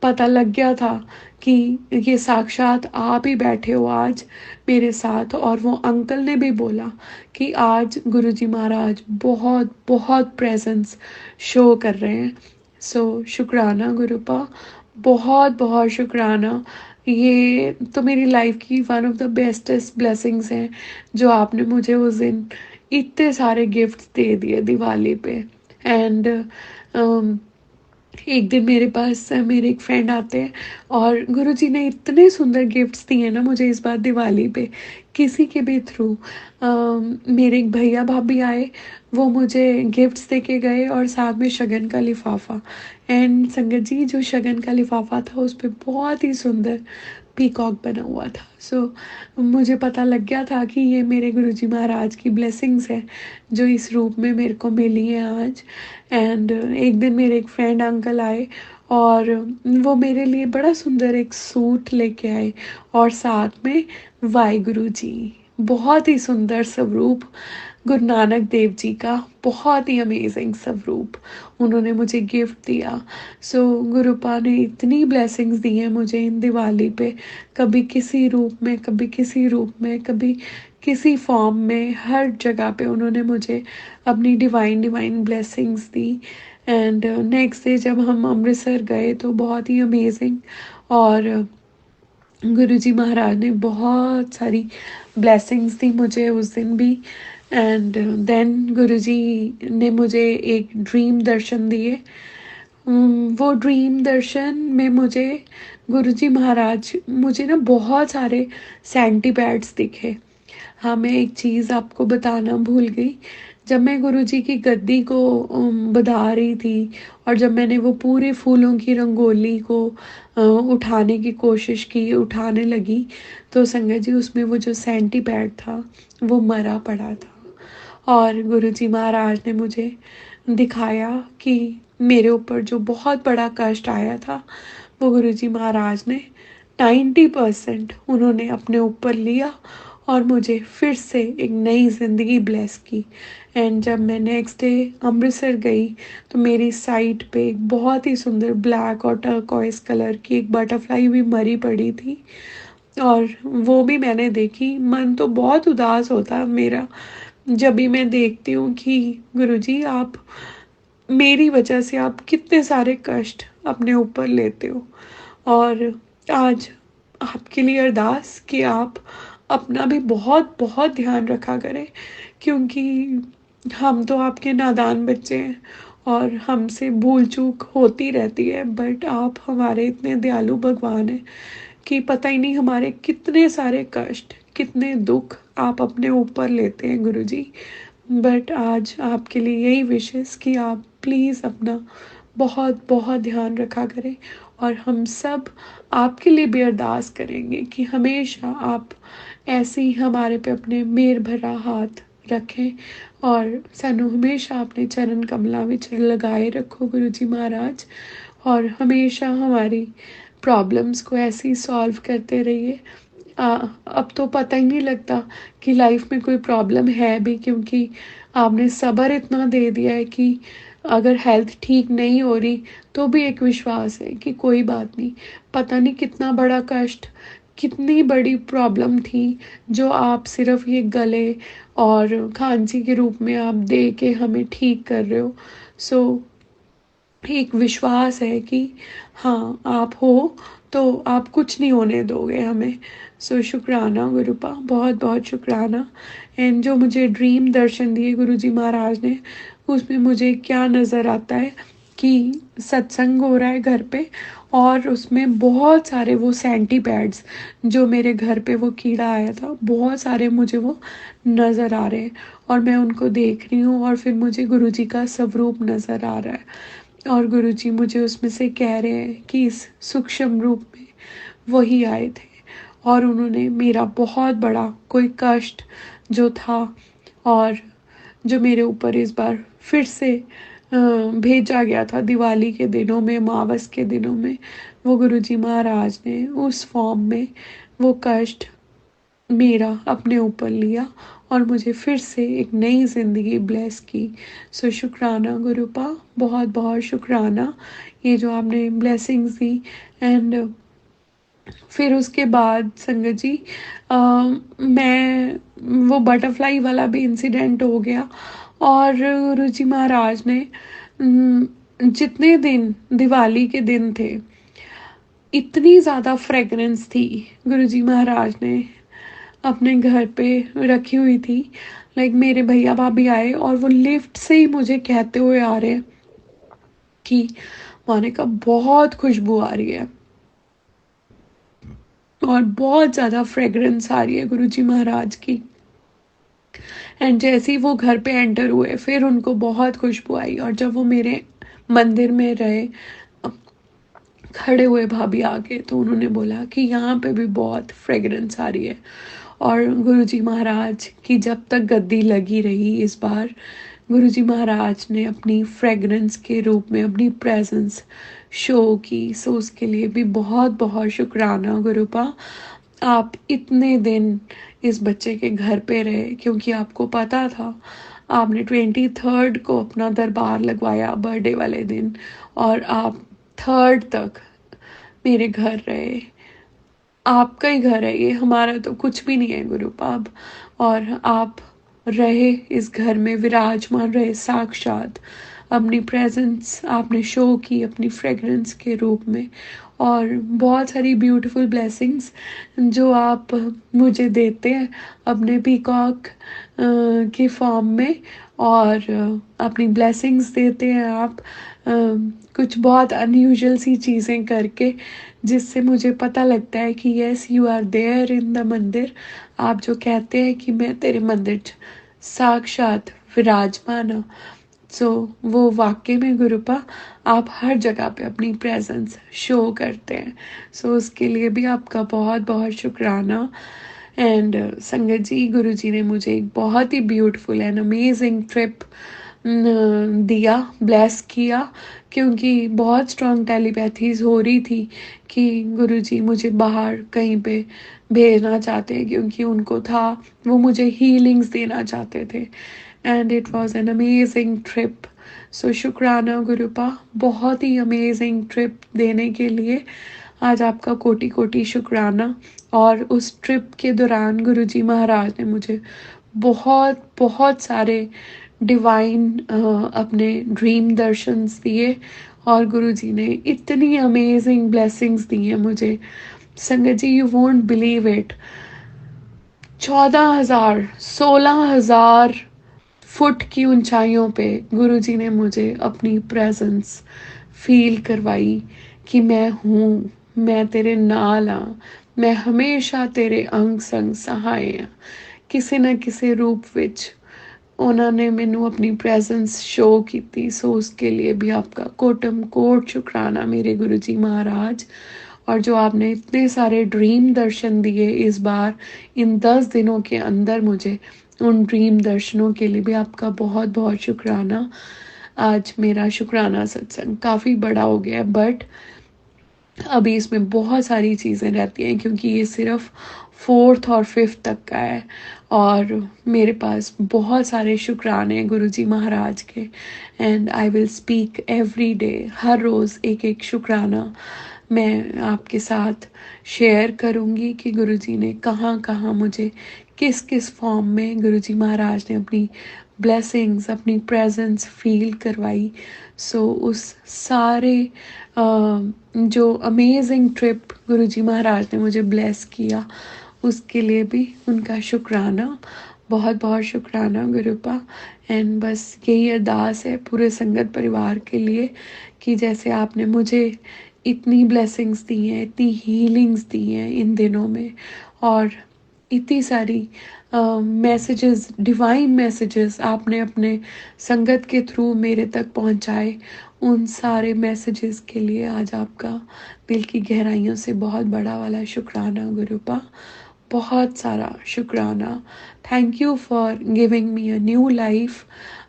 पता लग गया था कि ये साक्षात आप ही बैठे हो आज मेरे साथ, और वो अंकल ने भी बोला कि आज गुरुजी महाराज बहुत बहुत प्रेजेंस शो कर रहे हैं। सो शुक्राना गुरुपा, बहुत बहुत शुक्राना। ये तो मेरी लाइफ की one of the bestest blessings हैं जो आपने मुझे उस दिन इतने सारे गिफ्ट्स दे दिए दिवाली पे। एंड एक दिन मेरे पास मेरे एक फ्रेंड आते हैं, और गुरुजी ने इतने सुंदर गिफ्ट्स दिए ना मुझे इस बार दिवाली पे, किसी के भी थ्रू। मेरे एक भैया भाभी आए, वो मुझे गिफ्ट्स दे के गए, और साथ में शगन का लिफाफा। एंड संगत जी, जो शगन का लिफाफा था उस पर बहुत ही सुंदर पीकॉक बना हुआ था। मुझे पता लग गया था कि ये मेरे गुरुजी महाराज की ब्लेसिंग्स है जो इस रूप में मेरे को मिली है आज। एंड एक दिन मेरे एक फ्रेंड अंकल आए और वो मेरे लिए बड़ा सुंदर एक सूट लेके आए और साथ में वाहिगुरु जी, बहुत ही सुंदर स्वरूप गुरु नानक देव जी का, बहुत ही अमेजिंग स्वरूप उन्होंने मुझे गिफ्ट दिया। गुरुपा ने इतनी ब्लेसिंग्स दी हैं मुझे इन दिवाली पे, कभी किसी रूप में, कभी किसी रूप में, कभी किसी फॉर्म में, हर जगह पे उन्होंने मुझे अपनी divine divine blessings the. And next day जब हम अमृतसर गए तो बहुत ही अमेजिंग, और गुरुजी महाराज ने बहुत सारी ब्लेसिंग्स दी मुझे उस दिन भी। एंड देन गुरुजी ने मुझे एक ड्रीम दर्शन दिए। वो ड्रीम दर्शन में मुझे गुरुजी महाराज, मुझे ना बहुत सारे सेंटीपैड्स दिखे। हाँ, मैं एक चीज़ आपको बताना भूल गई। जब मैं गुरुजी की गद्दी को बधा रही थी और जब मैंने वो पूरे फूलों की रंगोली को उठाने की कोशिश की, उठाने लगी, तो संगत जी उसमें वो जो सेंटीपैड था वो मरा पड़ा था। और गुरुजी महाराज ने मुझे दिखाया कि मेरे ऊपर जो बहुत बड़ा कष्ट आया था वो गुरुजी महाराज ने 90% उन्होंने अपने ऊपर लिया और मुझे फिर से एक नई ज़िंदगी ब्लेस की। एंड जब मैं नेक्स्ट डे अमृतसर गई तो मेरी साइट पे एक बहुत ही सुंदर ब्लैक और टर्कोइस कलर की एक बटरफ्लाई भी मरी पड़ी थी, और वो भी मैंने देखी। मन तो बहुत उदास होता है मेरा जब भी मैं देखती हूँ कि गुरुजी आप, मेरी वजह से आप कितने सारे कष्ट अपने ऊपर लेते हो। और आज आपके लिए अरदास कि आप अपना भी बहुत बहुत ध्यान रखा करें, क्योंकि हम तो आपके नादान बच्चे हैं और हमसे भूल चूक होती रहती है, बट आप हमारे इतने दयालु भगवान हैं कि पता ही नहीं हमारे कितने सारे कष्ट, कितने दुख आप अपने ऊपर लेते हैं गुरुजी। बट आज आपके लिए यही विशेष कि आप प्लीज़ अपना बहुत बहुत ध्यान रखा करें, और हम सब आपके लिए भी अरदास करेंगे कि हमेशा आप ऐसे ही हमारे पे अपने मेहर भरा हाथ रखें और सानू हमेशा अपने चरण कमला विच लगाए रखो गुरुजी महाराज, और हमेशा हमारी प्रॉब्लम्स को ऐसे ही सॉल्व करते रहिए। अब तो पता ही नहीं लगता कि लाइफ में कोई प्रॉब्लम है भी, क्योंकि आपने सब्र इतना दे दिया है कि अगर हेल्थ ठीक नहीं हो रही तो भी एक विश्वास है कि कोई बात नहीं। पता नहीं कितना बड़ा कष्ट, कितनी बड़ी प्रॉब्लम थी जो आप सिर्फ ये गले और खांसी के रूप में आप दे के हमें ठीक कर रहे हो। सो एक विश्वास है कि हाँ आप हो तो आप कुछ नहीं होने दोगे हमें। शुक्राना गुरुपा, बहुत बहुत शुक्राना। एंड जो मुझे ड्रीम दर्शन दिए गुरुजी महाराज ने, उसमें मुझे क्या नज़र आता है कि सत्संग हो रहा है घर पे, और उसमें बहुत सारे वो सेंटीपैड्स, जो मेरे घर पे वो कीड़ा आया था, बहुत सारे मुझे वो नज़र आ रहे हैं और मैं उनको देख रही हूँ, और फिर मुझे गुरुजी का स्वरूप नज़र आ रहा है और गुरुजी मुझे उसमें से कह रहे हैं कि इस सूक्ष्म रूप में वही आए थे और उन्होंने मेरा बहुत बड़ा कोई कष्ट जो था और जो मेरे ऊपर इस बार फिर से भेजा गया था दिवाली के दिनों में, अमावस के दिनों में, वो गुरुजी महाराज ने उस फॉर्म में वो कष्ट मेरा अपने ऊपर लिया और मुझे फिर से एक नई ज़िंदगी ब्लेस की। शुक्राना गुरुपा, बहुत बहुत शुक्राना, ये जो आपने ब्लेसिंग्स दी। एंड फिर उसके बाद संगत जी मैं, वो बटरफ्लाई वाला भी इंसिडेंट हो गया और गुरुजी महाराज ने जितने दिन दिवाली के दिन थे, इतनी ज़्यादा फ्रेगरेंस थी गुरुजी महाराज ने अपने घर पे रखी हुई थी। लाइक मेरे भैया भाभी आए और वो लिफ्ट से ही मुझे कहते हुए आ रहे हैं कि मोनिका बहुत खुशबू आ रही है और बहुत ज़्यादा फ्रेगरेंस आ रही है गुरुजी महाराज की। एंड जैसे ही वो घर पे एंटर हुए फिर उनको बहुत खुशबू आई, और जब वो मेरे मंदिर में रहे खड़े हुए भाभी आके, तो उन्होंने बोला कि यहाँ पे भी बहुत फ्रेगरेंस आ रही है। और गुरुजी महाराज की जब तक गद्दी लगी रही, इस बार गुरुजी महाराज ने अपनी फ्रेगरेंस के रूप में अपनी प्रेजेंस शो की। सो उसके लिए भी बहुत बहुत शुक्राना गुरुपा। आप इतने दिन इस बच्चे के घर पे रहे, क्योंकि आपको पता था। आपने 23rd को अपना दरबार लगवाया बर्थडे वाले दिन, और आप 3rd तक मेरे घर रहे। आपका ही घर है ये, हमारा तो कुछ भी नहीं है गुरुपाब। और आप रहे इस घर में, विराजमान रहे साक्षात। अपनी प्रेजेंस आपने शो की अपनी फ्रेगरेंस के रूप में, और बहुत सारी ब्यूटीफुल ब्लेसिंग्स जो आप मुझे देते हैं अपने पीकॉक के फॉर्म में। और अपनी ब्लेसिंग्स देते हैं आप कुछ बहुत अनयूजुअल सी चीज़ें करके, जिससे मुझे पता लगता है कि yes you are there in the mandir. आप जो कहते हैं कि मैं तेरे मंदिर साक्षात विराजमान हूँ, सो वो वाकई में गुरुपा आप हर जगह पे अपनी प्रेजेंस शो करते हैं। सो उसके लिए भी आपका बहुत बहुत शुक्राना। एंड संगत जी, गुरु जी ने मुझे एक बहुत ही ब्यूटीफुल एंड अमेजिंग ट्रिप दिया, ब्लेस किया, क्योंकि बहुत स्ट्रॉन्ग टेलीपैथीज हो रही थी कि गुरुजी मुझे बाहर कहीं पे भेजना चाहते हैं, क्योंकि उनको था वो मुझे हीलिंग्स देना चाहते थे। And it was an amazing trip. So शुक्राना गुरुपा, बहुत ही अमेजिंग ट्रिप देने के लिए आज आपका कोटि कोटि शुक्राना। और उस ट्रिप के दौरान गुरुजी महाराज ने मुझे बहुत बहुत सारे डिवाइन अपने ड्रीम दर्शंस दिए, और गुरुजी ने इतनी अमेजिंग ब्लेसिंग्स दी हैं मुझे। संगत जी, you won't believe it, 14,000 16,000 foot की ऊंचाइयों पे गुरुजी ने मुझे अपनी प्रेजेंस फील करवाई कि मैं हूँ, मैं तेरे नाल हाँ, मैं हमेशा तेरे अंग संग सहाय हाँ। किसी न किसी रूप विच उन्होंने मैनू अपनी प्रेजेंस शो की। सो उसके लिए भी आपका कोटम कोट शुक्राना मेरे गुरुजी महाराज। और जो आपने इतने सारे ड्रीम दर्शन दिए इस बार इन 10 दिनों के अंदर मुझे, उन ड्रीम दर्शनों के लिए भी आपका बहुत बहुत शुक्राना। आज मेरा शुक्राना सत्संग काफ़ी बड़ा हो गया है, बट अभी इसमें बहुत सारी चीज़ें रहती हैं, क्योंकि ये सिर्फ 4th और 5th तक का है। और मेरे पास बहुत सारे शुक्राने हैं गुरुजी महाराज के। And I will speak every day, हर रोज़ एक एक शुक्राना मैं आपके साथ शेयर करूंगी कि गुरुजी ने कहाँ कहाँ मुझे किस किस फॉर्म में गुरुजी महाराज ने अपनी ब्लेसिंग्स, अपनी प्रेजेंस फील करवाई। सो उस सारे जो अमेजिंग ट्रिप गुरुजी महाराज ने मुझे ब्लेस किया, उसके लिए भी उनका शुक्राना, बहुत बहुत शुक्राना गुरुपा। एंड बस यही अरदास है पूरे संगत परिवार के लिए कि जैसे आपने मुझे इतनी ब्लेसिंग्स दी हैं, इतनी हीलिंग्स दी हैं इन दिनों में, और इतनी सारी मैसेजेस, डिवाइन मैसेजेस आपने अपने संगत के थ्रू मेरे तक पहुंचाए, उन सारे मैसेजेस के लिए आज आपका दिल की गहराइयों से बहुत बड़ा वाला शुक्राना गुरुपा, बहुत सारा शुक्राना। Thank you for giving me a new life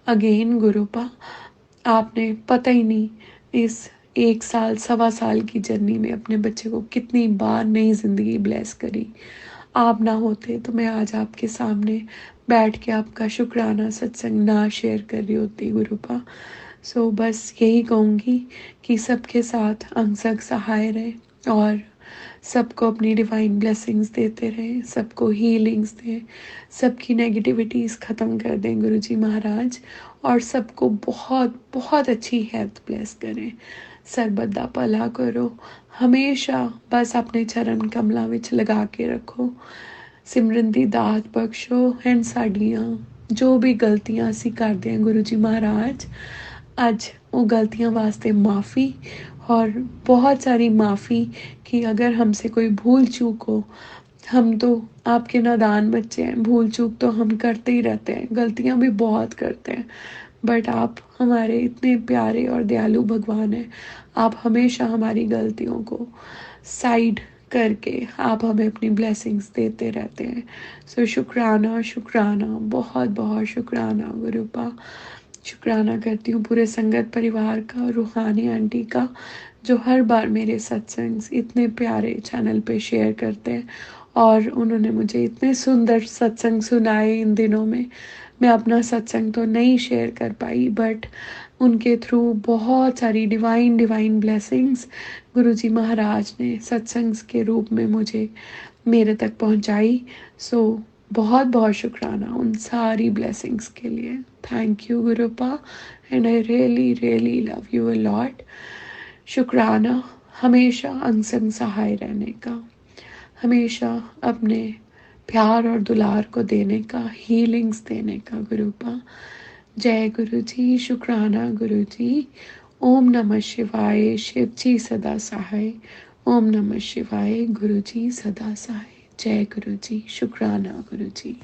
again Gurupa. आपने पता ही नहीं इस 1 साल 1.25 साल की जर्नी में अपने बच्चे को कितनी बार नई ज़िंदगी ब्लेस करी। आप ना होते तो मैं आज आपके सामने बैठ के आपका शुक्राना सत्संग ना शेयर कर रही होती गुरुपा। सो बस यही कहूँगी कि सबके साथ अंग संग सहाय रहे, और सबको अपनी डिवाइन ब्लेसिंग्स देते रहें, सबको हीलिंग्स दें, सबकी नेगेटिविटीज़ ख़त्म कर दें गुरुजी महाराज, और सबको बहुत बहुत अच्छी हेल्थ ब्लेस करें। सरबत दा भला करो, हमेशा बस अपने चरण कमलों विच लगा के रखो। सिमरन दी दात बख्शो। एंड साड़ियाँ जो भी गलतियां असी करते हैं गुरुजी महाराज, आज वो गलतियां वास्ते माफ़ी, और बहुत सारी माफ़ी कि अगर हमसे कोई भूल चूक हो, हम तो आपके नादान बच्चे हैं, भूल चूक तो हम करते ही रहते हैं, गलतियां भी बहुत करते हैं, बट आप हमारे इतने प्यारे और दयालु भगवान हैं। आप हमेशा हमारी गलतियों को साइड करके आप हमें अपनी ब्लेसिंग्स देते रहते हैं। सो शुक्राना, शुक्राना, बहुत बहुत शुक्राना गुरुपा। शुक्राना करती हूँ पूरे संगत परिवार का, रूहानी आंटी का, जो हर बार मेरे सत्संग इतने प्यारे चैनल पे शेयर करते हैं और उन्होंने मुझे इतने सुंदर सत्संग सुनाए इन दिनों में। मैं अपना सत्संग तो नहीं शेयर कर पाई, बट उनके थ्रू बहुत सारी डिवाइन डिवाइन ब्लेसिंग्स गुरुजी महाराज ने सत्संग के रूप में मुझे मेरे तक पहुंचाई। सो बहुत बहुत शुक्राना उन सारी ब्लेसिंग्स के लिए। Thank you गुरुपा, and I really really love you a lot. शुक्राना हमेशा अंग संग सहाय रहने का, हमेशा अपने प्यार और दुलार को देने का, हीलिंग्स देने का गुरुपा। जय गुरु जी, शुक्राना गुरु जी। ओम नमः शिवाय, शिव जी सदा सहाय। ओम नमः शिवाय, गुरु जी सदा सहाय। जय गुरु जी, शुक्राना गुरु जी।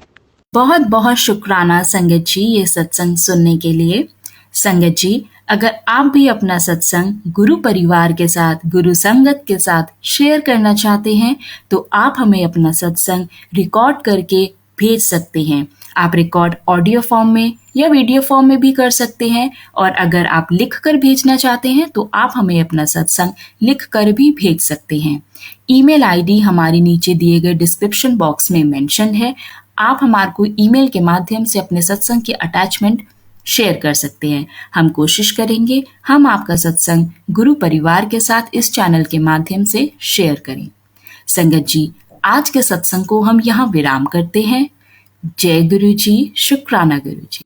बहुत बहुत शुक्राना संगत जी ये सत्संग सुनने के लिए। संगत जी, अगर आप भी अपना सत्संग गुरु परिवार के साथ, गुरु संगत के साथ शेयर करना चाहते हैं तो आप हमें अपना सत्संग रिकॉर्ड करके भेज सकते हैं। आप रिकॉर्ड ऑडियो फॉर्म में या वीडियो फॉर्म में भी कर सकते हैं, और अगर आप लिख कर भेजना चाहते हैं तो आप हमें अपना सत्संग लिख कर भी भेज सकते हैं। ईमेल आईडी हमारी नीचे दिए गए डिस्क्रिप्शन बॉक्स में मेंशन है। आप हमारे को ईमेल के माध्यम से अपने सत्संग के अटैचमेंट शेयर कर सकते हैं। हम कोशिश करेंगे हम आपका सत्संग गुरु परिवार के साथ इस चैनल के माध्यम से शेयर करें। संगत जी, आज के सत्संग को हम यहाँ विराम करते हैं। जय गुरु जी, शुक्राना गुरु जी।